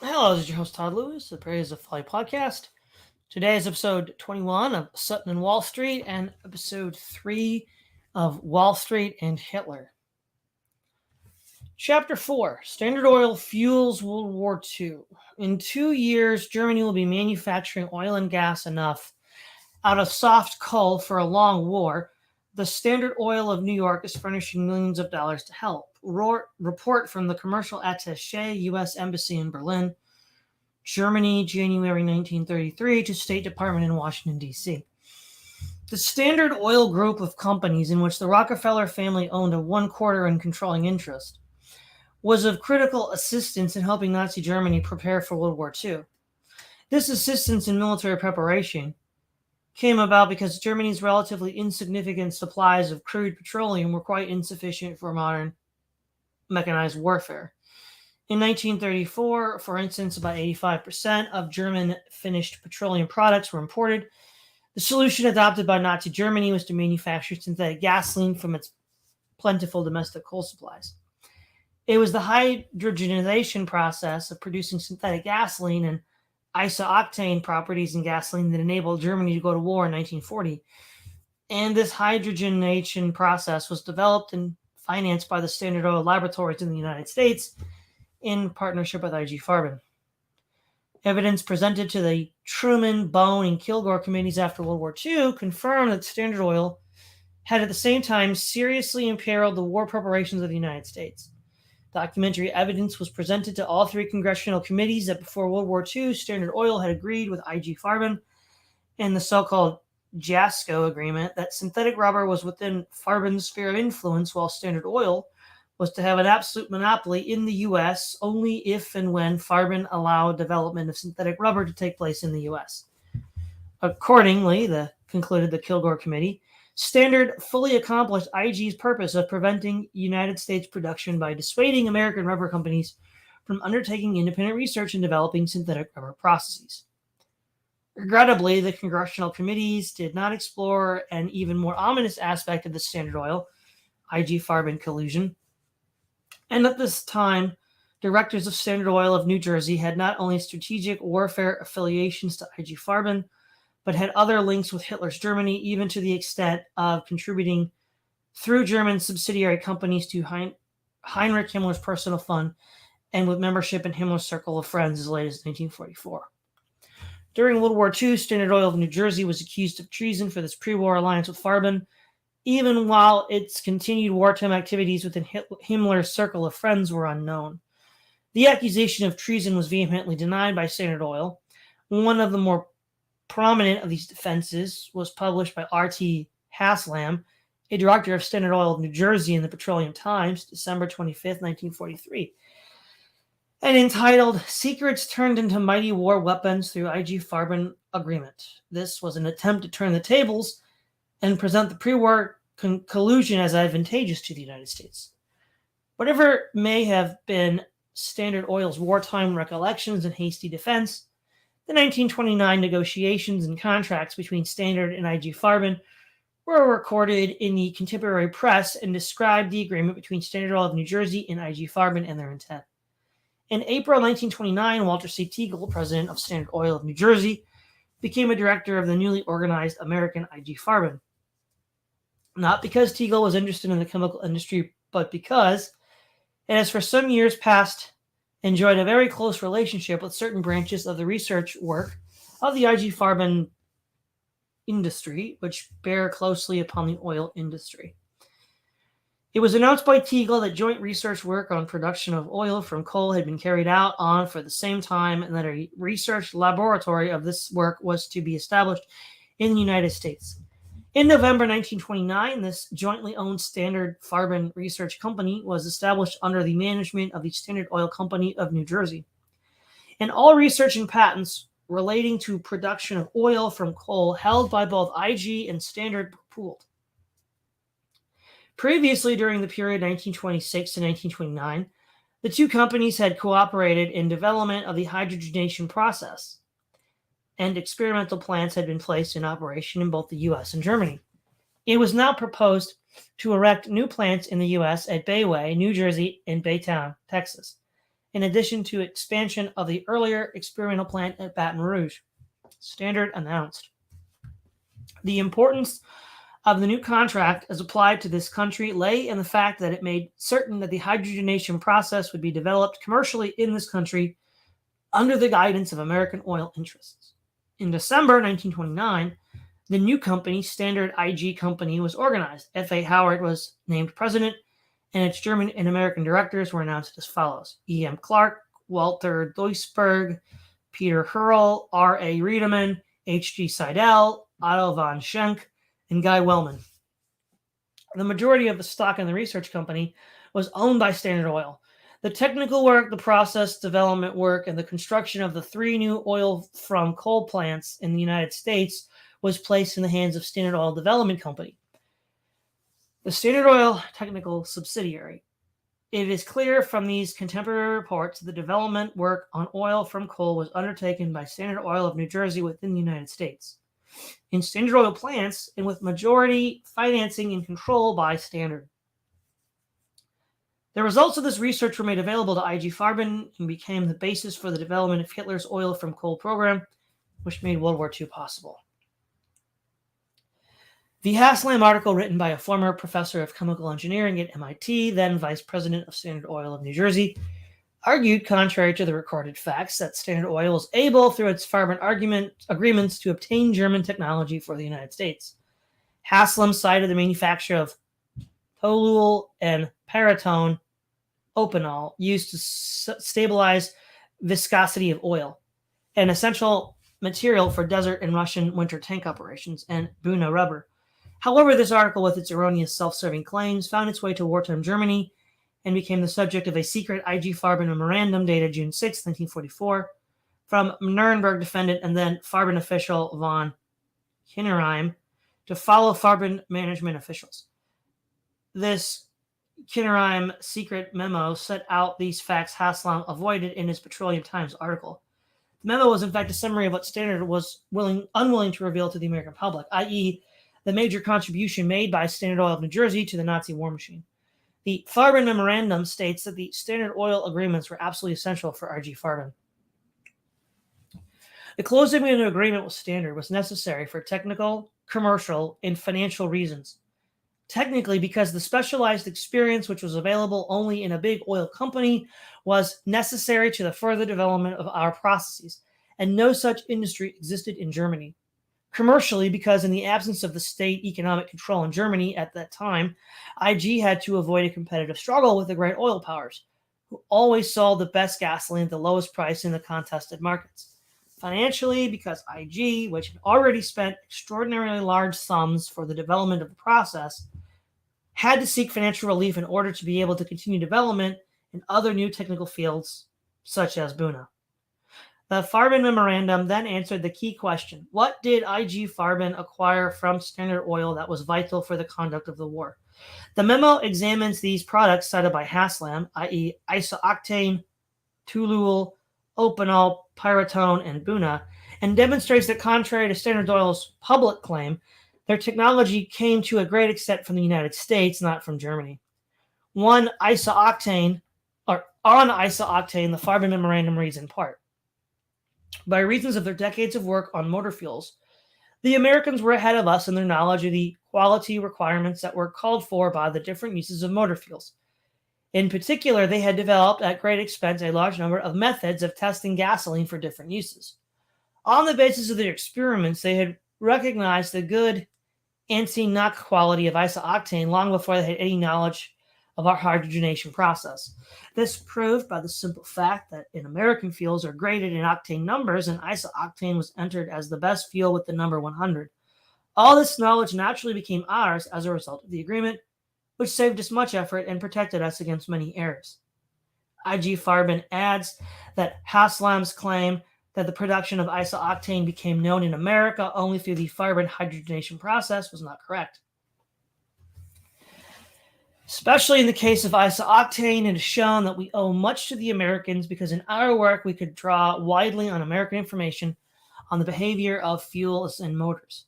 Hello, this is your host Todd Lewis, the Praise of Folly podcast. Today is episode 21 of Sutton and Wall Street and episode 3 of Wall Street and Hitler. Chapter 4, Standard Oil fuels World War II. In 2 years, Germany will be manufacturing oil and gas enough out of soft coal for a long war. The Standard Oil of New York is furnishing millions of dollars to help. Report from the commercial attaché, U.S. Embassy in Berlin, Germany, January 1933, to State Department in Washington, D.C. The Standard Oil group of companies, in which the Rockefeller family owned a 1/4 and controlling interest, was of critical assistance in helping Nazi Germany prepare for World War II. This assistance in military preparation came about because Germany's relatively insignificant supplies of crude petroleum were quite insufficient for modern mechanized warfare. In 1934, for instance, about 85% of German finished petroleum products were imported. The solution adopted by Nazi Germany was to manufacture synthetic gasoline from its plentiful domestic coal supplies. It was the hydrogenization process of producing synthetic gasoline and isooctane properties in gasoline that enabled Germany to go to war in 1940. And this hydrogenation process was developed and financed by the Standard Oil laboratories in the United States in partnership with IG Farben. Evidence presented to the Truman, Bone, and Kilgore committees after World War II confirmed that Standard Oil had at the same time seriously imperiled the war preparations of the United States. Documentary evidence was presented to all 3 congressional committees that before World War II, Standard Oil had agreed with IG Farben in the so-called JASCO agreement that synthetic rubber was within Farben's sphere of influence, while Standard Oil was to have an absolute monopoly in the U.S. only if and when Farben allowed development of synthetic rubber to take place in the U.S. Accordingly, concluded the Kilgore Committee, Standard fully accomplished IG's purpose of preventing United States production by dissuading American rubber companies from undertaking independent research and developing synthetic rubber processes. Regrettably, the congressional committees did not explore an even more ominous aspect of the Standard Oil, IG Farben collusion. And at this time, directors of Standard Oil of New Jersey had not only strategic warfare affiliations to IG Farben, but had other links with Hitler's Germany, even to the extent of contributing through German subsidiary companies to Heinrich Himmler's personal fund and with membership in Himmler's circle of friends as late as 1944. During World War II, Standard Oil of New Jersey was accused of treason for this pre-war alliance with Farben, even while its continued wartime activities within Himmler's circle of friends were unknown. The accusation of treason was vehemently denied by Standard Oil. One of the more prominent of these defenses was published by R.T. Haslam, a director of Standard Oil of New Jersey in the Petroleum Times, December 25, 1943, and entitled Secrets Turned into Mighty War Weapons Through IG Farben Agreement. This was an attempt to turn the tables and present the pre-war collusion as advantageous to the United States. Whatever may have been Standard Oil's wartime recollections and hasty defense, the 1929 negotiations and contracts between Standard and IG Farben were recorded in the contemporary press and described the agreement between Standard Oil of New Jersey and IG Farben and their intent. In April 1929, Walter C. Teagle, president of Standard Oil of New Jersey, became a director of the newly organized American IG Farben. Not because Teagle was interested in the chemical industry, but because it has for some years past enjoyed a very close relationship with certain branches of the research work of the IG Farben industry, which bear closely upon the oil industry. It was announced by Teagle that joint research work on production of oil from coal had been carried out on for the same time, and that a research laboratory of this work was to be established in the United States. In November 1929, this jointly owned Standard Farben Research Company was established under the management of the Standard Oil Company of New Jersey. And all research and patents relating to production of oil from coal held by both IG and Standard were pooled. Previously, during the period 1926 to 1929, the 2 companies had cooperated in development of the hydrogenation process, and experimental plants had been placed in operation in both the U.S. and Germany. It was now proposed to erect new plants in the U.S. at Bayway, New Jersey, and Baytown, Texas, in addition to expansion of the earlier experimental plant at Baton Rouge. Standard announced. The importance of the new contract as applied to this country lay in the fact that it made certain that the hydrogenation process would be developed commercially in this country under the guidance of American oil interests. In December 1929, the new company, Standard IG Company, was organized. F.A. Howard was named president, and its German and American directors were announced as follows: E.M. Clark, Walter Duisberg, Peter Hurl, R.A. Riedemann, H.G. Seidel, Otto von Schenk, and Guy Wellman. The majority of the stock in the research company was owned by Standard Oil. The technical work, the process development work, and the construction of the 3 new oil from coal plants in the United States was placed in the hands of Standard Oil Development Company, the Standard Oil technical subsidiary. It is clear from these contemporary reports that the development work on oil from coal was undertaken by Standard Oil of New Jersey within the United States, in Standard Oil plants, and with majority financing and control by Standard. The results of this research were made available to IG Farben and became the basis for the development of Hitler's oil from coal program, which made World War II possible. The Haslam article, written by a former professor of chemical engineering at MIT, then vice president of Standard Oil of New Jersey, argued, contrary to the recorded facts, that Standard Oil was able, through its Farben agreements, to obtain German technology for the United States. Haslam cited the manufacture of toluol and paratone openol used to stabilize viscosity of oil, an essential material for desert and Russian winter tank operations, and Buna rubber. However, this article, with its erroneous self-serving claims, found its way to wartime Germany and became the subject of a secret IG Farben memorandum dated June 6, 1944, from Nuremberg defendant and then Farben official von Kinnereim to follow Farben management officials. This Kinnereim secret memo set out these facts Haslam avoided in his Petroleum Times article. The memo was in fact a summary of what Standard was unwilling to reveal to the American public, i.e., the major contribution made by Standard Oil of New Jersey to the Nazi war machine. The Farben memorandum states that the Standard Oil agreements were absolutely essential for IG Farben. The closing of an agreement with Standard was necessary for technical, commercial, and financial reasons. Technically, because the specialized experience which was available only in a big oil company was necessary to the further development of our processes, and no such industry existed in Germany. Commercially, because in the absence of the state economic control in Germany at that time, IG had to avoid a competitive struggle with the great oil powers, who always sold the best gasoline at the lowest price in the contested markets. Financially, because IG, which had already spent extraordinarily large sums for the development of the process, had to seek financial relief in order to be able to continue development in other new technical fields, such as Buna. The Farben memorandum then answered the key question: what did IG Farben acquire from Standard Oil that was vital for the conduct of the war? The memo examines these products cited by Haslam, i.e. isooctane, toluol, openol, paratone, and Buna, and demonstrates that contrary to Standard Oil's public claim, their technology came to a great extent from the United States, not from Germany. On isooctane, the Farben memorandum reads in part: by reasons of their decades of work on motor fuels, the Americans were ahead of us in their knowledge of the quality requirements that were called for by the different uses of motor fuels. In particular, they had developed at great expense a large number of methods of testing gasoline for different uses. On the basis of their experiments, they had recognized the good anti-knock quality of isooctane long before they had any knowledge of our hydrogenation process. This proved by the simple fact that in American fuels are graded in octane numbers, and isooctane was entered as the best fuel with the number 100. All this knowledge naturally became ours as a result of the agreement, which saved us much effort and protected us against many errors. IG Farben adds that Haslam's claim that the production of isooctane became known in America only through the Farben hydrogenation process was not correct. Especially in the case of isooctane, it is shown that we owe much to the Americans because in our work we could draw widely on American information on the behavior of fuels and motors.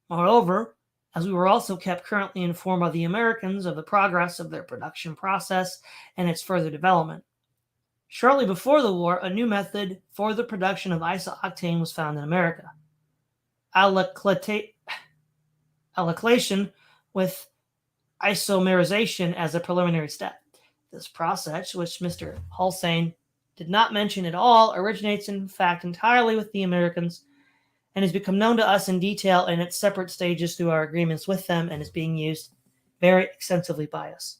Moreover, as we were also kept currently informed by the Americans of the progress of their production process and its further development. Shortly before the war, a new method for the production of isooctane was found in America. Alkylation with isomerization as a preliminary step. This process, which Mr. Hulsane did not mention at all, originates in fact entirely with the Americans and has become known to us in detail in its separate stages through our agreements with them and is being used very extensively by us.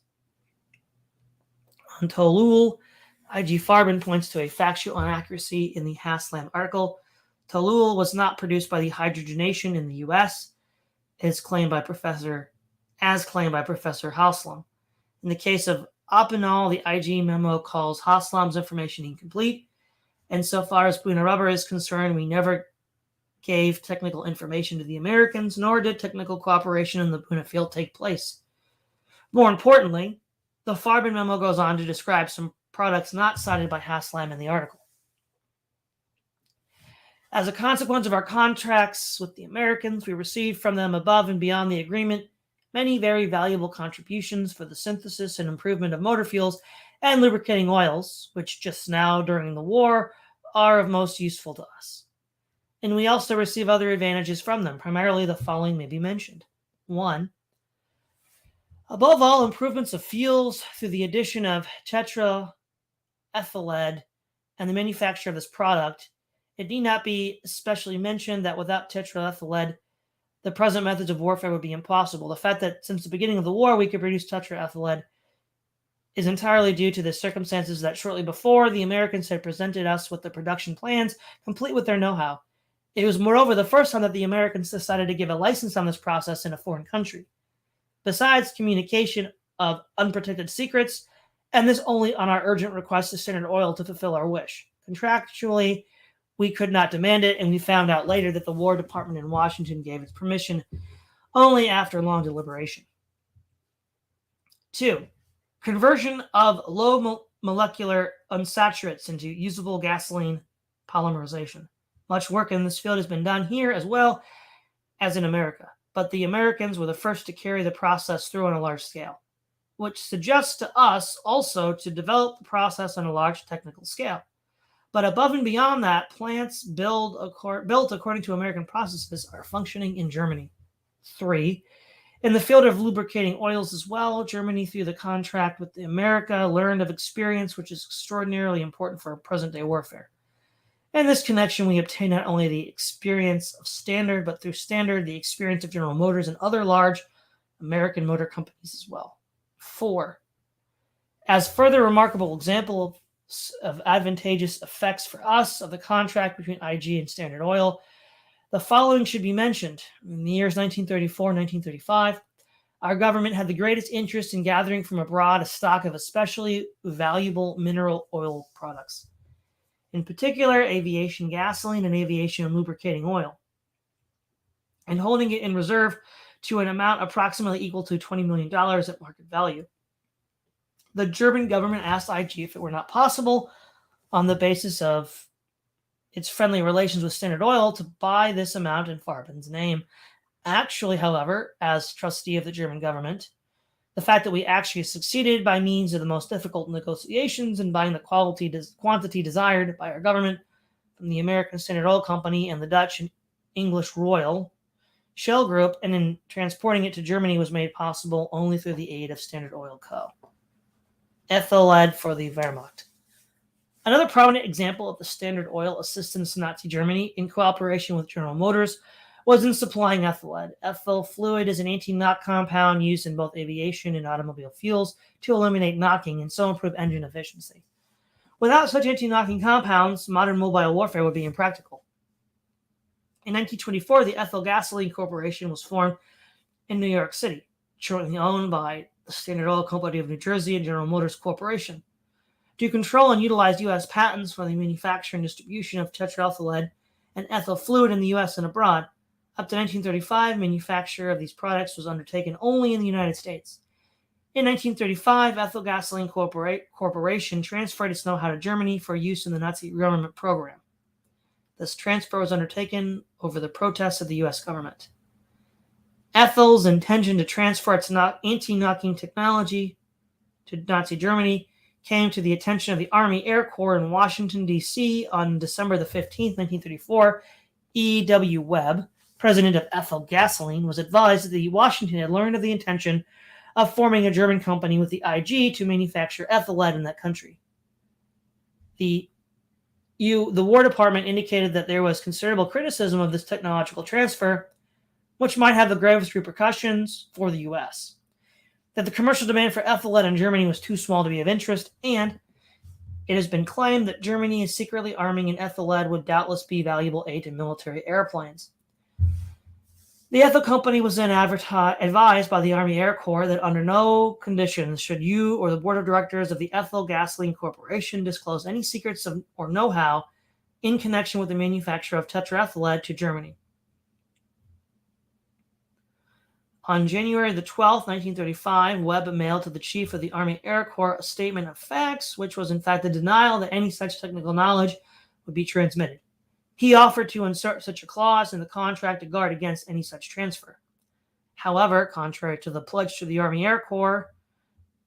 On toluol, I.G. Farben points to a factual inaccuracy in the Haslam article. Toluol was not produced by the hydrogenation in the U.S., as claimed by Professor Haslam. In the case of Opinol, the IG memo calls Haslam's information incomplete, and so far as Buna Rubber is concerned, we never gave technical information to the Americans, nor did technical cooperation in the Buna field take place. More importantly, the Farben memo goes on to describe some products not cited by Haslam in the article. As a consequence of our contracts with the Americans, we received from them above and beyond the agreement many very valuable contributions for the synthesis and improvement of motor fuels and lubricating oils, which just now during the war are of most useful to us. And we also receive other advantages from them. Primarily the following may be mentioned. 1. Above all, improvements of fuels through the addition of tetraethyllead and the manufacture of this product. It need not be especially mentioned that without tetraethyllead, the present methods of warfare would be impossible. The fact that since the beginning of the war we could produce tetraethyllead is entirely due to the circumstances that shortly before the Americans had presented us with the production plans, complete with their know-how. It was moreover the first time that the Americans decided to give a license on this process in a foreign country. Besides communication of unprotected secrets, and this only on our urgent request to Standard Oil to fulfill our wish. Contractually, we could not demand it, and we found out later that the War Department in Washington gave its permission only after long deliberation. 2. Conversion of low molecular unsaturates into usable gasoline polymerization. Much work in this field has been done here as well as in America, but the Americans were the first to carry the process through on a large scale, which suggests to us also to develop the process on a large technical scale. But above and beyond that, plants built according to American processes are functioning in Germany. 3. In the field of lubricating oils as well, Germany, through the contract with America, learned of experience which is extraordinarily important for present-day warfare. In this connection, we obtain not only the experience of Standard, but through Standard, the experience of General Motors and other large American motor companies as well. 4. As further remarkable example of advantageous effects for us of the contract between IG and Standard Oil, the following should be mentioned. In the years 1934 and 1935, our government had the greatest interest in gathering from abroad a stock of especially valuable mineral oil products. In particular, aviation gasoline and aviation lubricating oil, and holding it in reserve to an amount approximately equal to $20 million at market value. The German government asked IG if it were not possible, on the basis of its friendly relations with Standard Oil, to buy this amount in Farben's name. Actually, however, as trustee of the German government, the fact that we actually succeeded by means of the most difficult negotiations in buying the quantity desired by our government from the American Standard Oil Company and the Dutch and English Royal Shell Group, and in transporting it to Germany was made possible only through the aid of Standard Oil Co. Ethyl-lead for the Wehrmacht. Another prominent example of the Standard Oil assistance to Nazi Germany in cooperation with General Motors was in supplying ethyl-lead. Ethyl fluid is an anti-knock compound used in both aviation and automobile fuels to eliminate knocking and so improve engine efficiency. Without such anti-knocking compounds, modern mobile warfare would be impractical. In 1924, the Ethyl Gasoline Corporation was formed in New York City, jointly owned by the Standard Oil Company of New Jersey and General Motors Corporation, to control and utilize U.S. patents for the manufacture and distribution of tetraethyllead and ethyl fluid in the U.S. and abroad. Up to 1935, manufacture of these products was undertaken only in the United States. In 1935, Ethyl Gasoline Corporation transferred its know-how to Germany for use in the Nazi rearmament program. This transfer was undertaken over the protests of the U.S. government. Ethyl's intention to transfer its anti-knocking technology to Nazi Germany came to the attention of the Army Air Corps in Washington, D.C. on December the 15th, 1934, E.W. Webb, president of Ethel Gasoline, was advised that Washington had learned of the intention of forming a German company with the IG to manufacture ethyl lead in that country. The War Department indicated that there was considerable criticism of this technological transfer, which might have the gravest repercussions for the U.S., that the commercial demand for ethyl lead in Germany was too small to be of interest, and it has been claimed that Germany is secretly arming an ethyl lead would doubtless be valuable aid to military airplanes. The ethyl company was then advised by the Army Air Corps that under no conditions should you or the board of directors of the Ethel Gasoline Corporation disclose any secrets or know-how in connection with the manufacture of tetraethyl lead to Germany. On January the 12th, 1935, Webb mailed to the Chief of the Army Air Corps a statement of facts, which was in fact a denial that any such technical knowledge would be transmitted. He offered to insert such a clause in the contract to guard against any such transfer. However, contrary to the pledge to the Army Air Corps,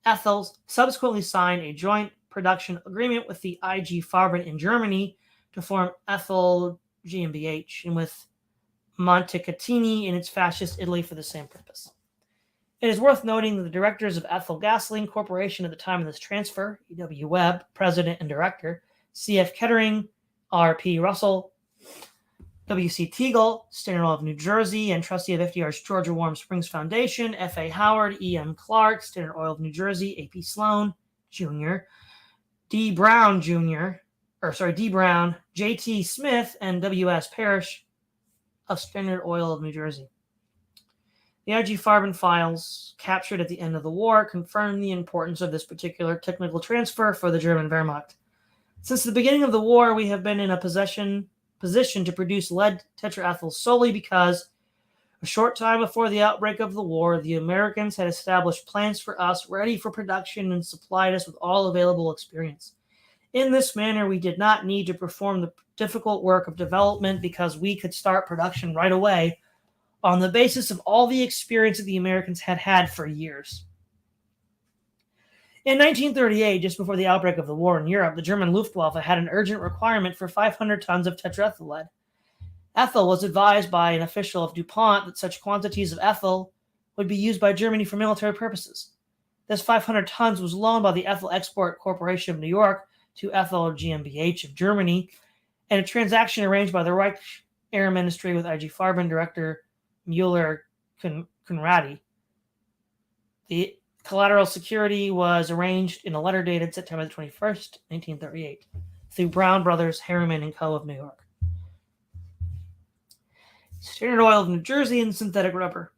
Ethel subsequently signed a joint production agreement with the IG Farben in Germany to form Ethel GmbH and with Montecatini in its fascist Italy for the same purpose. It is worth noting that the directors of Ethel Gasoline Corporation at the time of this transfer, E.W. Webb, president and director, C.F. Kettering, R.P. Russell, W.C. Teagle, Standard Oil of New Jersey, and trustee of FDR's Georgia Warm Springs Foundation, F.A. Howard, E.M. Clark, Standard Oil of New Jersey, A.P. Sloan, Jr., D. Brown, J.T. Smith, and W.S. Parrish of Standard Oil of New Jersey. The IG Farben files captured at the end of the war confirmed the importance of this particular technical transfer for the German Wehrmacht. Since the beginning of the war, we have been in a position to produce lead tetraethyl solely because a short time before the outbreak of the war, the Americans had established plants for us ready for production and supplied us with all available experience. In this manner, we did not need to perform the difficult work of development because we could start production right away on the basis of all the experience that the Americans had had for years. In 1938, just before the outbreak of the war in Europe, the German Luftwaffe had an urgent requirement for 500 tons of tetraethyl lead. Ethel was advised by an official of DuPont that such quantities of ethyl would be used by Germany for military purposes. This 500 tons was loaned by the Ethel Export Corporation of New York to Ethel GmbH of Germany, and a transaction arranged by the Reich Air Ministry with IG Farben director Mueller Conradi. The collateral security was arranged in a letter dated September 21st, 1938, through Brown Brothers, Harriman & Co. of New York. Standard Oil of New Jersey and synthetic rubber.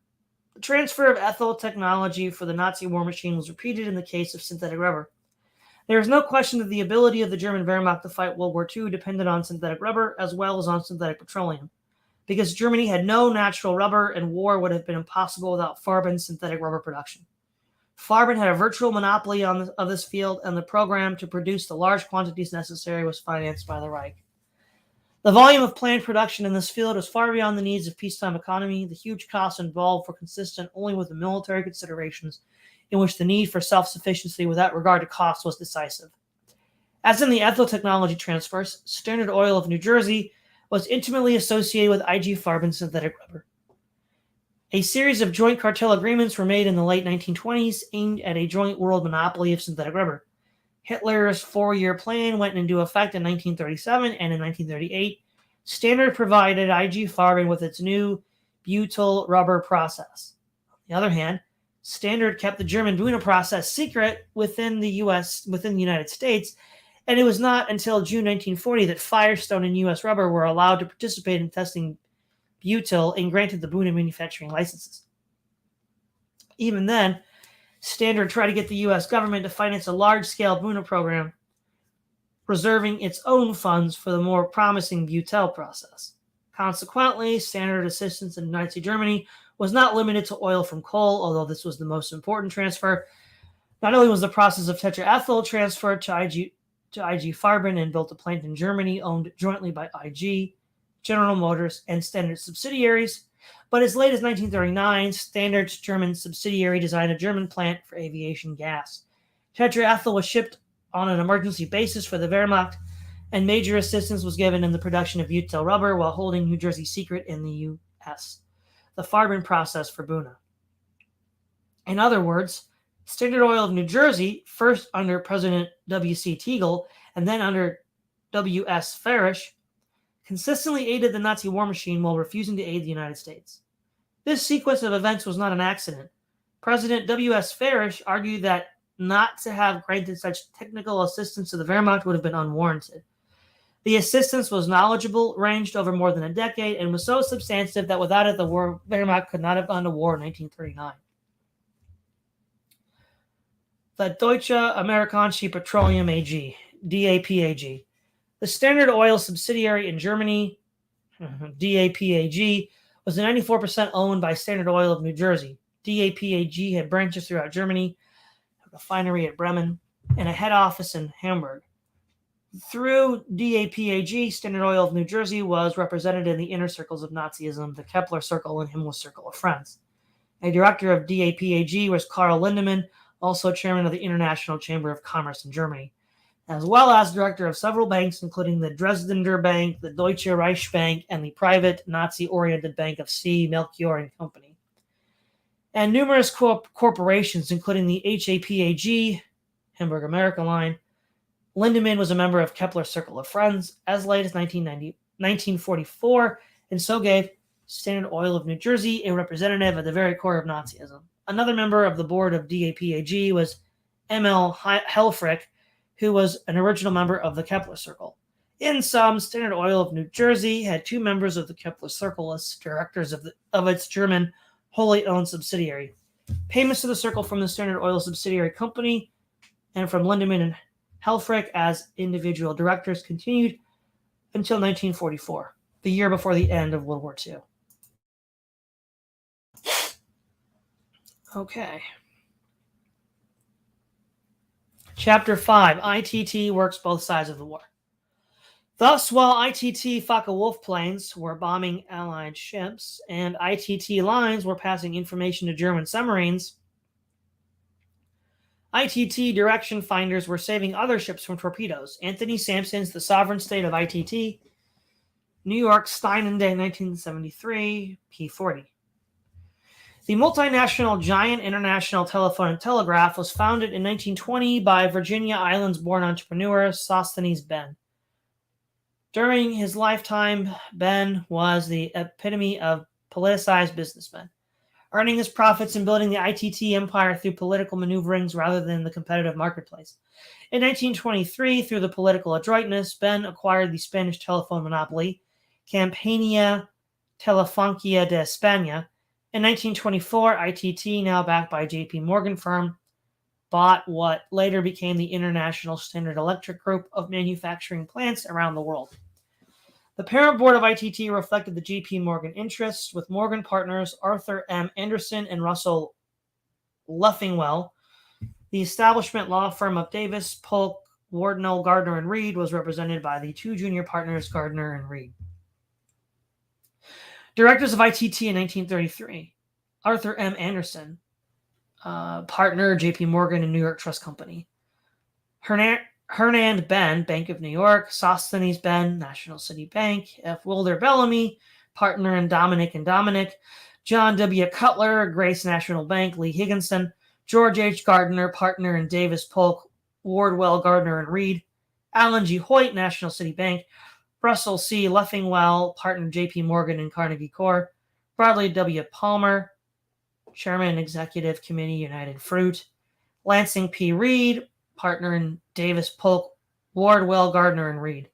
The transfer of ethyl technology for the Nazi war machine was repeated in the case of synthetic rubber. There is no question that the ability of the German Wehrmacht to fight World War II depended on synthetic rubber as well as on synthetic petroleum. Because Germany had no natural rubber and war would have been impossible without Farben's synthetic rubber production. Farben had a virtual monopoly of this field, and the program to produce the large quantities necessary was financed by the Reich. The volume of planned production in this field was far beyond the needs of peacetime economy. The huge costs involved were consistent only with the military considerations, in which the need for self-sufficiency without regard to cost was decisive. As in the ethyl technology transfers, Standard Oil of New Jersey was intimately associated with IG Farben synthetic rubber. A series of joint cartel agreements were made in the late 1920s aimed at a joint world monopoly of synthetic rubber. Hitler's 4-year plan went into effect in 1937, and in 1938, Standard provided IG Farben with its new butyl rubber process. On the other hand, Standard kept the German Buna process secret within the United States, and it was not until June 1940 that Firestone and U.S. Rubber were allowed to participate in testing butyl and granted the Buna manufacturing licenses. Even then, Standard tried to get the U.S. government to finance a large-scale Buna program, reserving its own funds for the more promising butyl process. Consequently, Standard assistance in Nazi Germany was not limited to oil from coal, although this was the most important transfer. Not only was the process of tetraethyl transferred to IG Farben and built a plant in Germany owned jointly by IG, General Motors, and Standard subsidiaries, but as late as 1939, Standard's German subsidiary designed a German plant for aviation gas. Tetraethyl was shipped on an emergency basis for the Wehrmacht, and major assistance was given in the production of butyl rubber while holding New Jersey secret in the U.S., the Farben process for Buna. In other words, Standard Oil of New Jersey, first under President W.C. Teagle and then under W.S. Farish, consistently aided the Nazi war machine while refusing to aid the United States. This sequence of events was not an accident. President W.S. Farish argued that not to have granted such technical assistance to the Wehrmacht would have been unwarranted. The assistance was knowledgeable, ranged over more than a decade, and was so substantive that without it, the Wehrmacht could not have gone to war in 1939. The Deutsche Amerikanische Petroleum AG, DAPAG. The Standard Oil subsidiary in Germany, DAPAG, was 94% owned by Standard Oil of New Jersey. DAPAG had branches throughout Germany, a refinery at Bremen, and a head office in Hamburg. Through DAPAG, Standard Oil of New Jersey was represented in the inner circles of Nazism, the Kepler Circle and Himmler Circle of Friends. A director of DAPAG was Karl Lindemann, also chairman of the International Chamber of Commerce in Germany, as well as director of several banks, including the Dresdner Bank, the Deutsche Reichsbank, and the private Nazi-oriented Bank of C. Melchior and Company, and numerous corporations, including the HAPAG, Hamburg America Line. Lindemann was a member of Kepler Circle of Friends as late as 1944, and so gave Standard Oil of New Jersey a representative at the very core of Nazism. Another member of the board of DAPAG was M.L. Helfrich, who was an original member of the Kepler Circle. In sum, Standard Oil of New Jersey had two members of the Kepler Circle as directors of its German wholly owned subsidiary. Payments to the Circle from the Standard Oil subsidiary company and from Lindemann and Helfrich as individual directors continued until 1944, the year before the end of World War II. Okay. Chapter 5. ITT works both sides of the war. Thus, while ITT Focke-Wulf planes were bombing Allied ships and ITT lines were passing information to German submarines, ITT direction finders were saving other ships from torpedoes. Anthony Sampson's The Sovereign State of ITT, New York, Stein and Day, 1973, p. 40. The multinational Giant International Telephone and Telegraph was founded in 1920 by Virginia Islands-born entrepreneur Sosthenes Benn. During his lifetime, Benn was the epitome of politicized businessman, earning his profits and building the ITT empire through political maneuverings rather than the competitive marketplace. In 1923, through the political adroitness, Benn acquired the Spanish telephone monopoly, Compañía Telefónica de España. In 1924, ITT, now backed by J.P. Morgan firm, bought what later became the International Standard Electric Group of manufacturing plants around the world. The parent board of ITT reflected the J.P. Morgan interests, with Morgan partners Arthur M. Anderson and Russell Leffingwell. The establishment law firm of Davis, Polk, Wardnell, Gardner, and Reed was represented by the two junior partners, Gardner and Reed. Directors of ITT in 1933. Arthur M. Anderson, partner, J.P. Morgan and New York Trust Company. Hernand Benn, Bank of New York. Sosthenes Benn, National City Bank. F. Wilder Bellamy, partner in Dominic and Dominic. John W. Cutler, Grace National Bank. Lee Higginson. George H. Gardner, partner in Davis Polk, Wardwell, Gardner, and Reed. Alan G. Hoyt, National City Bank. Russell C. Leffingwell, partner J.P. Morgan and Carnegie Corp. Bradley W. Palmer, Chairman Executive Committee, United Fruit. Lansing P. Reed, partner in Davis Polk, Wardwell, Gardner, and Reed.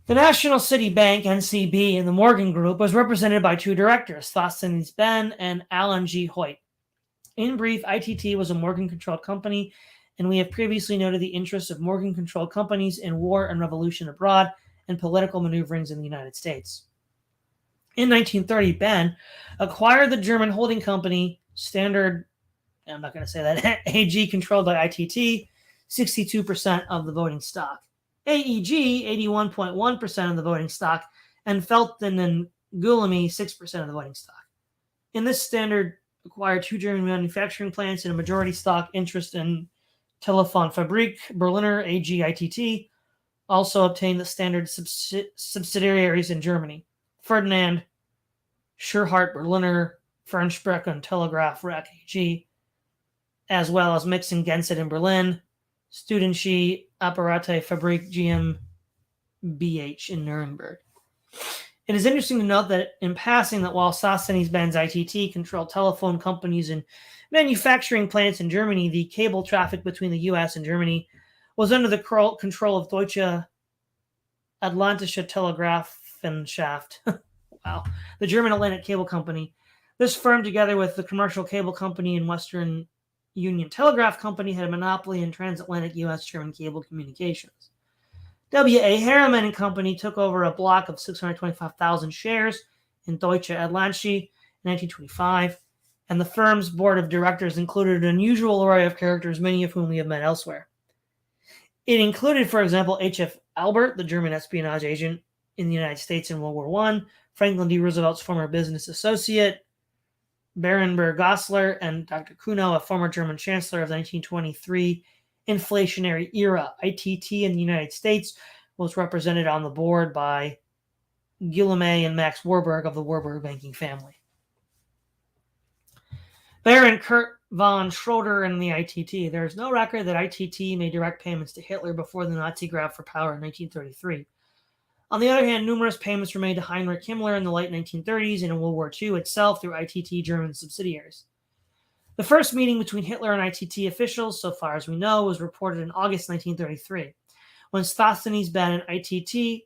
The National City Bank, NCB, in the Morgan Group was represented by two directors, Sosthenes Benn and Alan G. Hoyt. In brief, ITT was a Morgan-controlled company, and we have previously noted the interests of Morgan-controlled companies in war and revolution abroad and political maneuverings in the United States. In 1930, Benn acquired the German holding company Standard, I'm not going to say that, AG, controlled by ITT, 62% of the voting stock. AEG, 81.1% of the voting stock, and Felton and Guillaume, 6% of the voting stock. In this, Standard acquired two German manufacturing plants and a majority stock interest in Telefonfabrik Berliner AG ITT also obtained the standard subsidiaries in Germany. Ferdinand Schurhart Berliner Fernsprech und Telegraph Werk AG, as well as Mixen Genset in Berlin, Studentische Apparatefabrik GmbH in Nuremberg. It is interesting to note that in passing that while Sosthenes-Benz ITT controlled telephone companies and manufacturing plants in Germany, the cable traffic between the U.S. and Germany was under the control of Deutsche Atlantische Telegrafenschaft. Wow. The German Atlantic Cable Company. This firm, together with the Commercial Cable Company and Western Union Telegraph Company, had a monopoly in transatlantic U.S.-German cable communications. W.A. Harriman and Company took over a block of 625,000 shares in Deutsche Atlantische in 1925, and the firm's board of directors included an unusual array of characters, many of whom we have met elsewhere. It included, for example, H.F. Albert, the German espionage agent in the United States in World War I, Franklin D. Roosevelt's former business associate, Berenberg Gossler, and Dr. Kuno, a former German chancellor of the 1923 inflationary era. ITT in the United States was represented on the board by Guillaume and Max Warburg of the Warburg banking family. Baron Kurt von Schroeder and the ITT. There is no record that ITT made direct payments to Hitler before the Nazi grab for power in 1933. On the other hand, numerous payments were made to Heinrich Himmler in the late 1930s and in World War II itself through ITT German subsidiaries. The first meeting between Hitler and ITT officials, so far as we know, was reported in August 1933, when Sosthenes-Benz and ITT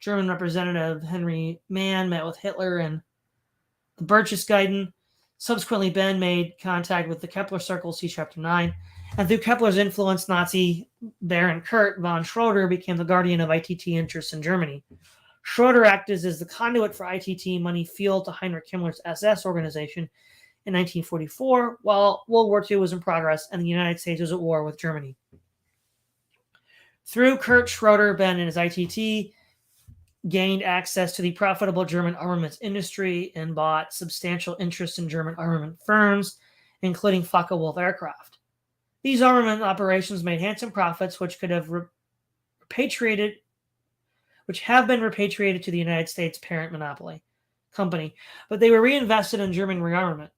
German representative Henry Mann met with Hitler and the Berchtesgaden. Subsequently, Ben made contact with the Kepler Circle, see Chapter 9, and through Kepler's influence, Nazi Baron Kurt von Schroeder became the guardian of ITT interests in Germany. Schroeder acted as the conduit for ITT money fueled to Heinrich Himmler's SS organization in 1944, while World War II was in progress and the United States was at war with Germany. Through Kurt Schroeder, Ben and his ITT gained access to the profitable German armaments industry and bought substantial interest in German armament firms, including Focke-Wulf Aircraft. These armament operations made handsome profits, which have been repatriated to the United States parent monopoly company, but they were reinvested in German rearmament.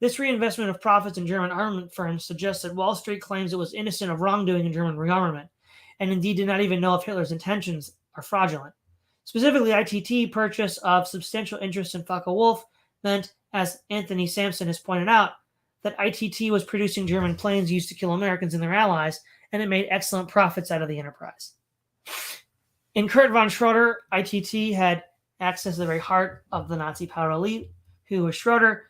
This reinvestment of profits in German armament firms suggests that Wall Street claims it was innocent of wrongdoing in German rearmament, and indeed did not even know if Hitler's intentions are fraudulent. Specifically, ITT purchase of substantial interest in Focke-Wulf meant, as Anthony Sampson has pointed out, that ITT was producing German planes used to kill Americans and their allies, and it made excellent profits out of the enterprise. In Kurt von Schroeder, ITT had access to the very heart of the Nazi power elite. Who was Schroeder?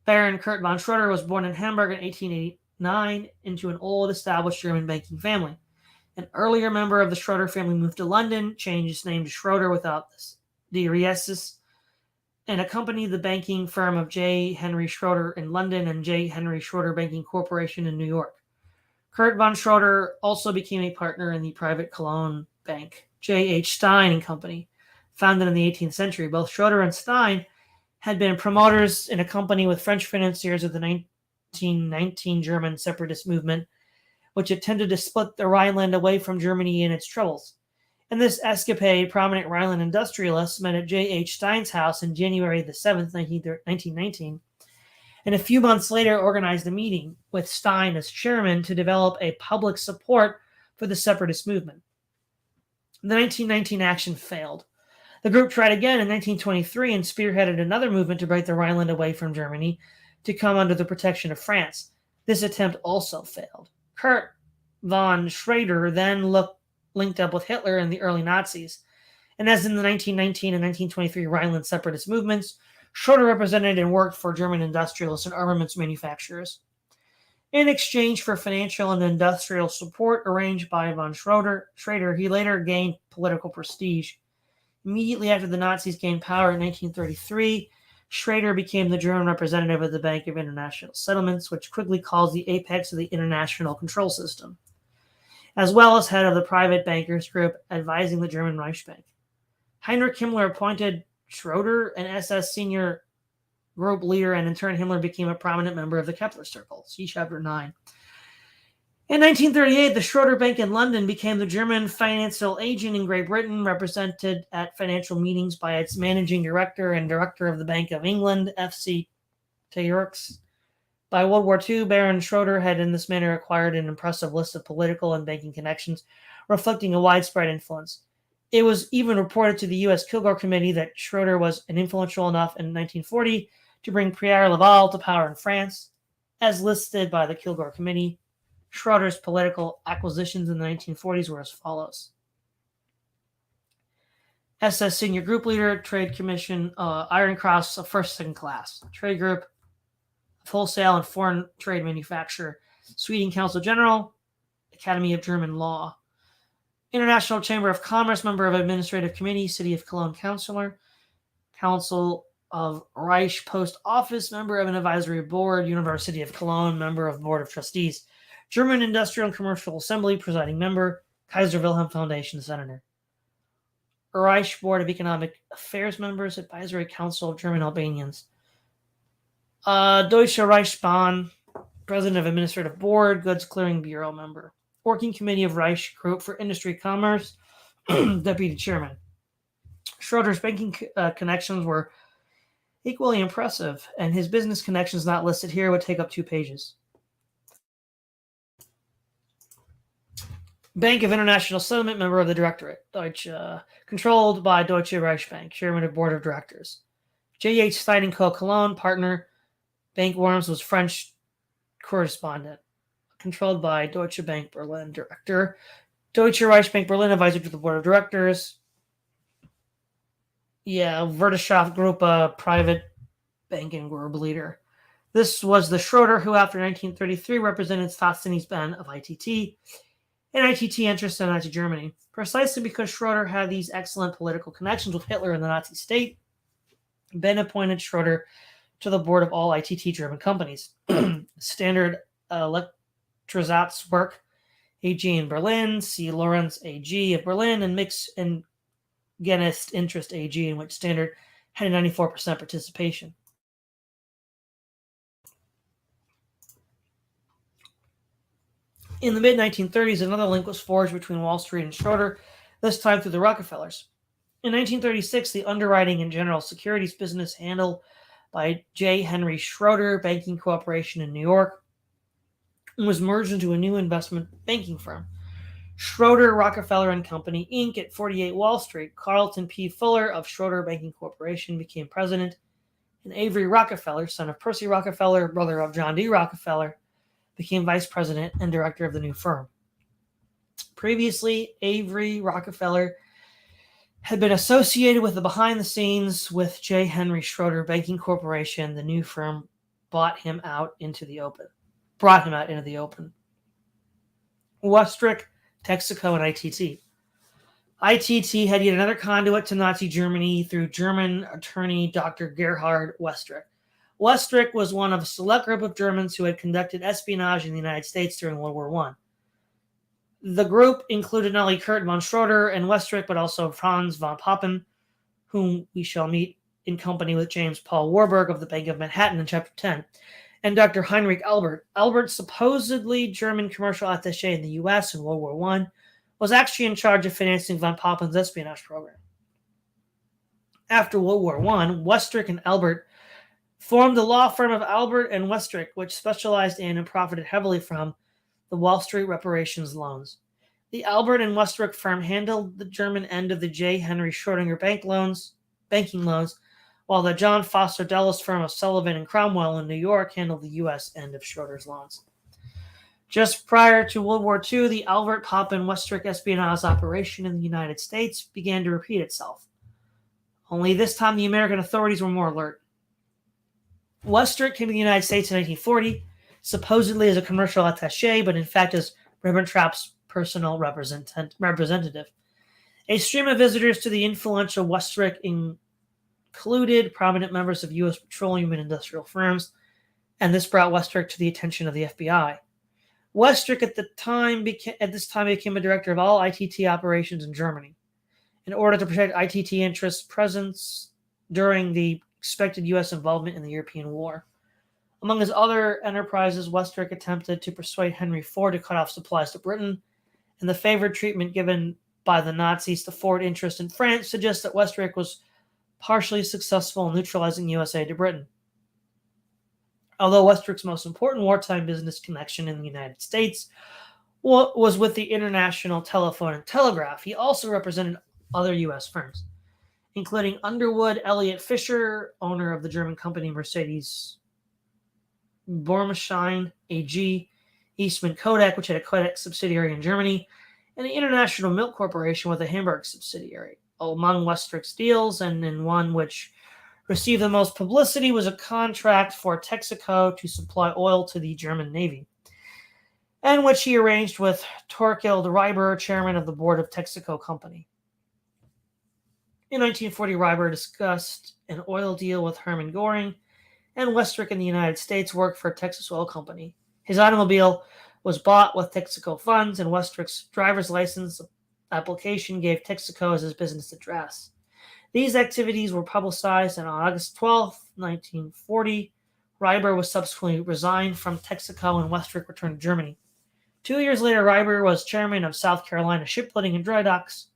Baron Kurt von Schroeder was born in Hamburg in 1889 into an old established German banking family. An earlier member of the Schroeder family moved to London, changed his name to Schroeder without the Riesis, and accompanied the banking firm of J. Henry Schroeder in London and J. Henry Schroeder Banking Corporation in New York. Kurt von Schroeder also became a partner in the private Cologne bank, J. H. Stein and Company, founded in the 18th century. Both Schroeder and Stein had been promoters in a company with French financiers of the 1919 German separatist movement, which attempted to split the Rhineland away from Germany in its troubles. In this escapade, prominent Rhineland industrialists met at J. H. Stein's house on January 7, 1919, and a few months later organized a meeting with Stein as chairman to develop a public support for the separatist movement. The 1919 action failed. The group tried again in 1923 and spearheaded another movement to break the Rhineland away from Germany to come under the protection of France. This attempt also failed. Kurt von Schroeder then linked up with Hitler and the early Nazis, and as in the 1919 and 1923 Rhineland separatist movements, Schroeder represented and worked for German industrialists and armaments manufacturers. In exchange for financial and industrial support arranged by von Schroeder, he later gained political prestige. Immediately after the Nazis gained power in 1933, Schroeder became the German representative of the Bank of International Settlements, which quickly calls the apex of the international control system, as well as head of the private bankers group advising the German Reichsbank. Heinrich Himmler appointed Schroeder an SS senior group leader, and in turn Himmler became a prominent member of the Kepler Circle. See Chapter 9. In 1938, the Schroeder Bank in London became the German financial agent in Great Britain, represented at financial meetings by its managing director and director of the Bank of England, F.C. Tayerx. By World War II, Baron Schroeder had in this manner acquired an impressive list of political and banking connections, reflecting a widespread influence. It was even reported to the U.S. Kilgore Committee that Schroeder was influential enough in 1940 to bring Pierre Laval to power in France. As listed by the Kilgore Committee, Schroeder's political acquisitions in the 1940s were as follows. SS Senior Group Leader, Trade Commission, Iron Cross, First Second Class. Trade Group, Wholesale and Foreign Trade Manufacturer. Sweden Council General, Academy of German Law. International Chamber of Commerce, member of Administrative Committee, City of Cologne Councilor. Council of Reich Post Office, member of an advisory board. University of Cologne, member of Board of Trustees. German Industrial and Commercial Assembly, presiding member. Kaiser Wilhelm Foundation, senator. Reich Board of Economic Affairs members, Advisory Council of German Albanians. Deutsche Reichsbahn, president of Administrative Board, Goods Clearing Bureau member. Working Committee of Reich Group for Industry Commerce, deputy chairman. Schroeder's banking connections were equally impressive, and his business connections not listed here would take up 2 pages. Bank of International Settlement, member of the Directorate, controlled by Deutsche Reichsbank, chairman of board of directors. J.H. Stein & Co. Cologne, partner. Bank Worms was French correspondent, controlled by Deutsche Bank Berlin, director. Deutsche Reichsbank Berlin, advisor to the board of directors. Wirtschaft Group, private banking group leader. This was the Schroeder who, after 1933, represented Staatsdienstbahn of ITT, and ITT interests in Nazi Germany. Precisely because Schroeder had these excellent political connections with Hitler and the Nazi state, Ben appointed Schroeder to the board of all ITT German companies. Standard Elektrosatzwerk AG in Berlin, C. Lorenz AG of Berlin, and Mix and Genest Interest AG, in which Standard had a 94% participation. In the mid-1930s, another link was forged between Wall Street and Schroeder, this time through the Rockefellers. In 1936, the underwriting and general securities business handled by J. Henry Schroeder Banking Corporation in New York was merged into a new investment banking firm, Schroeder Rockefeller and Company, Inc. at 48 Wall Street. Carlton P. Fuller of Schroeder Banking Corporation became president, and Avery Rockefeller, son of Percy Rockefeller, brother of John D. Rockefeller, became vice president and director of the new firm. Previously, Avery Rockefeller had been associated with the behind the scenes with J. Henry Schroeder Banking Corporation. The new firm brought him out into the open. Westrick, Texaco, and ITT. ITT had yet another conduit to Nazi Germany through German attorney Dr. Gerhard Westrick. Westrick was one of a select group of Germans who had conducted espionage in the United States during World War I. The group included not only Kurt von Schroeder and Westrick, but also Franz von Papen, whom we shall meet in company with James Paul Warburg of the Bank of Manhattan in Chapter 10, and Dr. Heinrich Albert. Albert, supposedly German commercial attaché in the U.S. in World War I, was actually in charge of financing von Papen's espionage program. After World War I, Westrick and Albert formed the law firm of Albert and Westrick, which specialized in and profited heavily from the Wall Street reparations loans. The Albert and Westrick firm handled the German end of the J. Henry Schrödinger banking loans, while the John Foster Dulles firm of Sullivan and Cromwell in New York handled the U.S. end of Schroeder's loans. Just prior to World War II, the Albert Papen Westrick espionage operation in the United States began to repeat itself. Only this time the American authorities were more alert. Westrick came to the United States in 1940, supposedly as a commercial attaché, but in fact as Ribbentrop's personal representative. A stream of visitors to the influential Westrick included prominent members of U.S. petroleum and industrial firms, and this brought Westrick to the attention of the FBI. Westrick at this time became a director of all ITT operations in Germany. In order to protect ITT interests' presence during the expected U.S. involvement in the European War. Among his other enterprises, Westerick attempted to persuade Henry Ford to cut off supplies to Britain, and the favored treatment given by the Nazis to Ford interest in France suggests that Westerick was partially successful in neutralizing US aid to Britain. Although Westerick's most important wartime business connection in the United States was with the International Telephone and Telegraph, he also represented other U.S. firms, including Underwood Elliott Fisher, owner of the German company Mercedes Bohrmaschine AG, Eastman Kodak, which had a Kodak subsidiary in Germany, and the International Milk Corporation with a Hamburg subsidiary. Among Westerick's deals, and in one which received the most publicity, was a contract for Texaco to supply oil to the German Navy, and which he arranged with Torkild Reiber, chairman of the board of Texaco Company. In 1940, Reiber discussed an oil deal with Hermann Göring, and Westerick in the United States worked for Texas Oil Company. His automobile was bought with Texaco funds, and Westerick's driver's license application gave Texaco as his business address. These activities were publicized, and on August 12, 1940, Reiber was subsequently resigned from Texaco and Westerick returned to Germany. 2 years later, Reiber was chairman of South Carolina Shipbuilding and Dry Docks,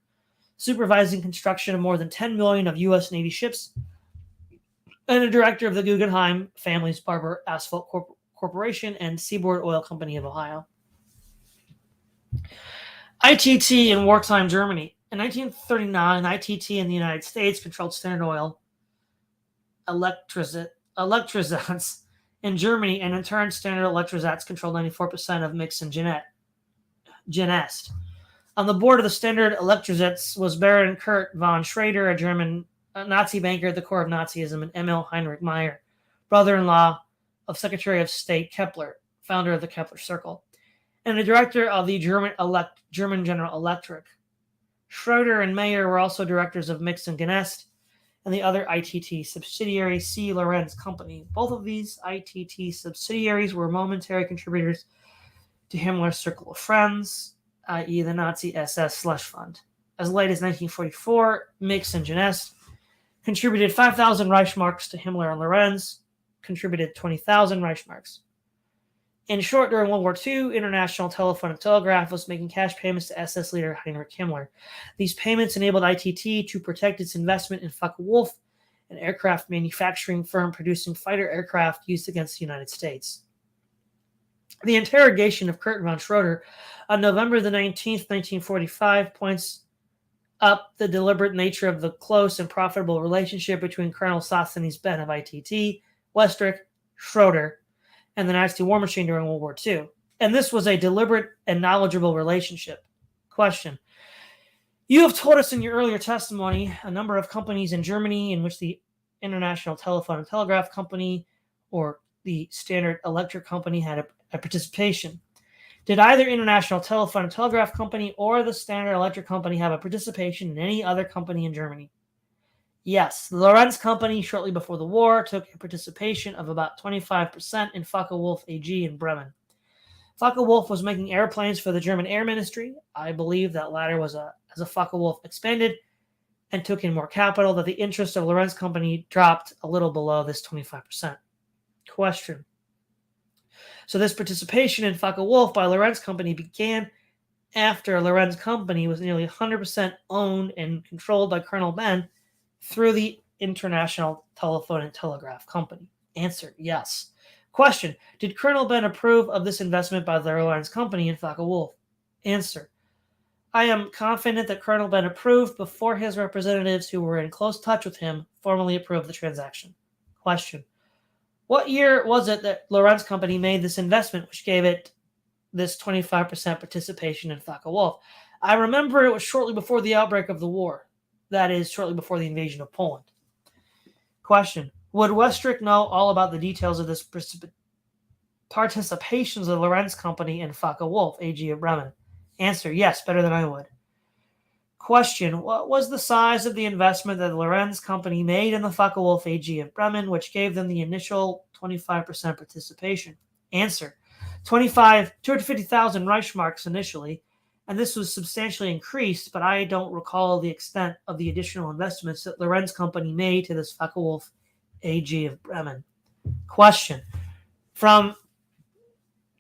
supervising construction of more than 10 million of U.S. Navy ships, and a director of the Guggenheim family's Barber Asphalt Corporation and Seaboard Oil Company of Ohio. ITT in wartime Germany. In 1939, ITT in the United States controlled Standard Oil Electrizats in Germany, and in turn, Standard Electrizats controlled 94% of Mix and Genest. On the board of the Standard Electrizats was Baron Kurt von Schrader, a German Nazi banker at the core of Nazism, and Emil Heinrich Meyer, brother-in-law of Secretary of State Kepler, founder of the Kepler Circle, and the director of the German General Electric. Schroeder and Meyer were also directors of Mix and Genest and the other ITT subsidiary, C. Lorenz Company. Both of these ITT subsidiaries were momentary contributors to Himmler's circle of friends, i.e. the Nazi SS slush fund. As late as 1944, Mix and Genest contributed 5,000 Reichsmarks to Himmler, and Lorenz contributed 20,000 Reichsmarks. In short, during World War II, International Telephone and Telegraph was making cash payments to SS leader Heinrich Himmler. These payments enabled ITT to protect its investment in Focke-Wulf, an aircraft manufacturing firm producing fighter aircraft used against the United States. The interrogation of Kurt von Schroeder on November the 19th, 1945, points up the deliberate nature of the close and profitable relationship between Colonel Sosthenes Ben of ITT, Westerick, Schroeder, and the Nazi war machine during World War II. And this was a deliberate and knowledgeable relationship. Question. You have told us in your earlier testimony a number of companies in Germany in which the International Telephone and Telegraph Company or the Standard Electric Company had a participation. Did either International Telephone and Telegraph Company or the Standard Electric Company have a participation in any other company in Germany? Yes, the Lorenz Company, shortly before the war, took a participation of about 25% in Focke-Wulf AG in Bremen. Focke-Wulf was making airplanes for the German Air Ministry. I believe that latter was as a Focke-Wulf expanded and took in more capital, that the interest of Lorenz Company dropped a little below this 25%. Question. So this participation in Focke-Wulf by Lorenz Company began after Lorenz Company was nearly 100% owned and controlled by Colonel Ben through the International Telephone and Telegraph Company. Answer, yes. Question, did Colonel Ben approve of this investment by the Lorenz Company in Focke-Wulf? Answer, I am confident that Colonel Ben approved before his representatives who were in close touch with him formally approved the transaction. Question, what year was it that Lorenz Company made this investment which gave it this 25% participation in Focke-Wulf? I remember it was shortly before the outbreak of the war. That is, shortly before the invasion of Poland. Question. Would Westerick know all about the details of this participations of the Lorenz Company in Focke-Wulf AG of Bremen? Answer. Yes, better than I would. Question. What was the size of the investment that the Lorenz Company made in the Focke-Wulf AG of Bremen, which gave them the initial 25% participation? Answer. 250,000 Reichsmarks initially, and this was substantially increased, but I don't recall the extent of the additional investments that Lorenz Company made to this Focke-Wulf AG of Bremen. Question. From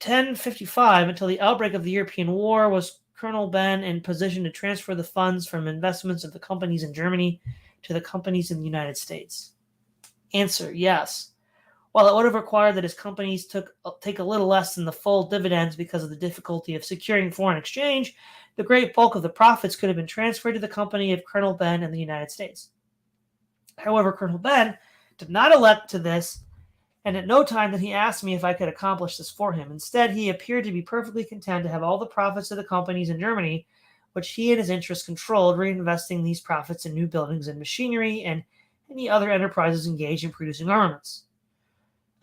1055 until the outbreak of the European War, was Colonel Ben in position to transfer the funds from investments of the companies in Germany to the companies in the United States? Answer: yes. While it would have required that his companies take a little less than the full dividends because of the difficulty of securing foreign exchange, the great bulk of the profits could have been transferred to the company of Colonel Ben in the United States. However, Colonel Ben did not elect to this, and at no time did he ask me if I could accomplish this for him. Instead, he appeared to be perfectly content to have all the profits of the companies in Germany, which he and his interests controlled, reinvesting these profits in new buildings and machinery and any other enterprises engaged in producing armaments.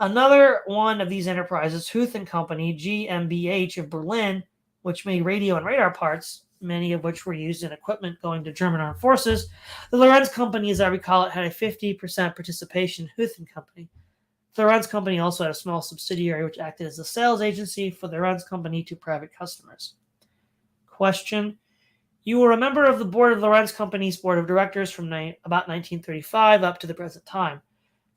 Another one of these enterprises, Huth and Company, GmbH of Berlin, which made radio and radar parts, many of which were used in equipment going to German armed forces. The Lorenz Company, as I recall it, had a 50% participation in Huth and Company. The Lorenz Company also had a small subsidiary which acted as a sales agency for the Lorenz Company to private customers. Question: you were a member of the board of the Lorenz Company's board of directors from about 1935 up to the present time.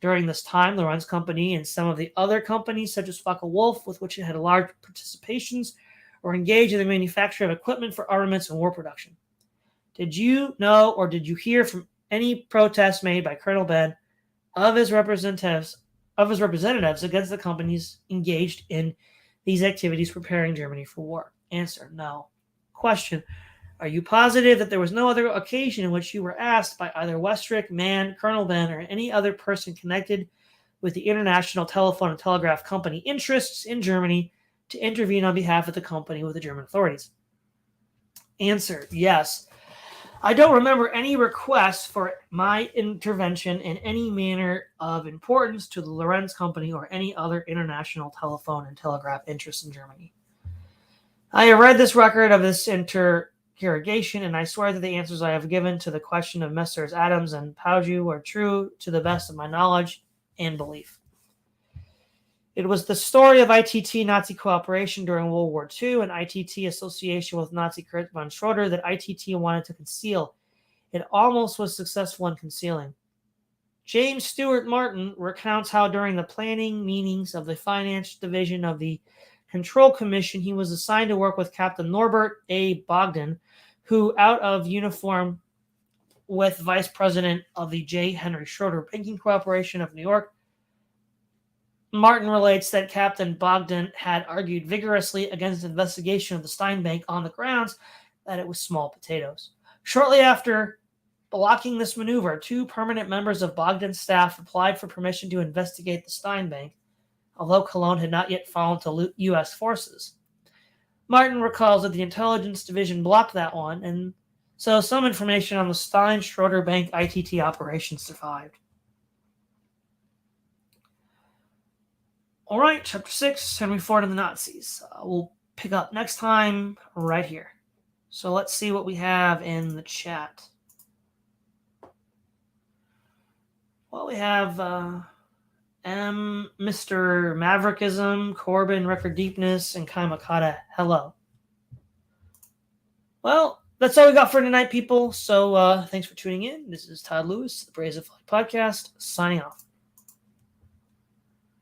During this time, the Lorenz Company and some of the other companies, such as Focke-Wulf, with which it had large participations, were engaged in the manufacture of equipment for armaments and war production. Did you know or did you hear from any protest made by Colonel Ben of his representatives against the companies engaged in these activities preparing Germany for war? Answer: no. Question: are you positive that there was no other occasion in which you were asked by either Westrick, Mann, Colonel Ben, or any other person connected with the International Telephone and Telegraph Company interests in Germany to intervene on behalf of the company with the German authorities? Answer: yes. I don't remember any requests for my intervention in any manner of importance to the Lorenz Company or any other international telephone and telegraph interests in Germany. I have read this record of this interrogation, and I swear that the answers I have given to the question of Messrs. Adams and Pauju are true to the best of my knowledge and belief. It was the story of ITT Nazi cooperation during World War II and ITT association with Nazi Kurt von Schroeder that ITT wanted to conceal. It almost was successful in concealing. James Stewart Martin recounts how during the planning meetings of the Finance Division of the Control Commission, he was assigned to work with Captain Norbert A. Bogdan, who, out of uniform with Vice President of the J. Henry Schroeder Banking Corporation of New York, Martin relates that Captain Bogdan had argued vigorously against investigation of the Stein Bank on the grounds that it was small potatoes. Shortly after blocking this maneuver, 2 permanent members of Bogdan's staff applied for permission to investigate the Stein Bank, although Cologne had not yet fallen to U.S. forces. Martin recalls that the intelligence division blocked that one, and so some information on the Stein-Schroeder Bank ITT operation survived. All right, Chapter 6, Henry Ford and the Nazis. We'll pick up next time right here. So let's see what we have in the chat. Well, we have Mr. Maverickism, Corbin, Record Deepness, and Kaimakata. Hello. Well, that's all we got for tonight, people. So thanks for tuning in. This is Todd Lewis, the Brazen Flag Podcast, signing off.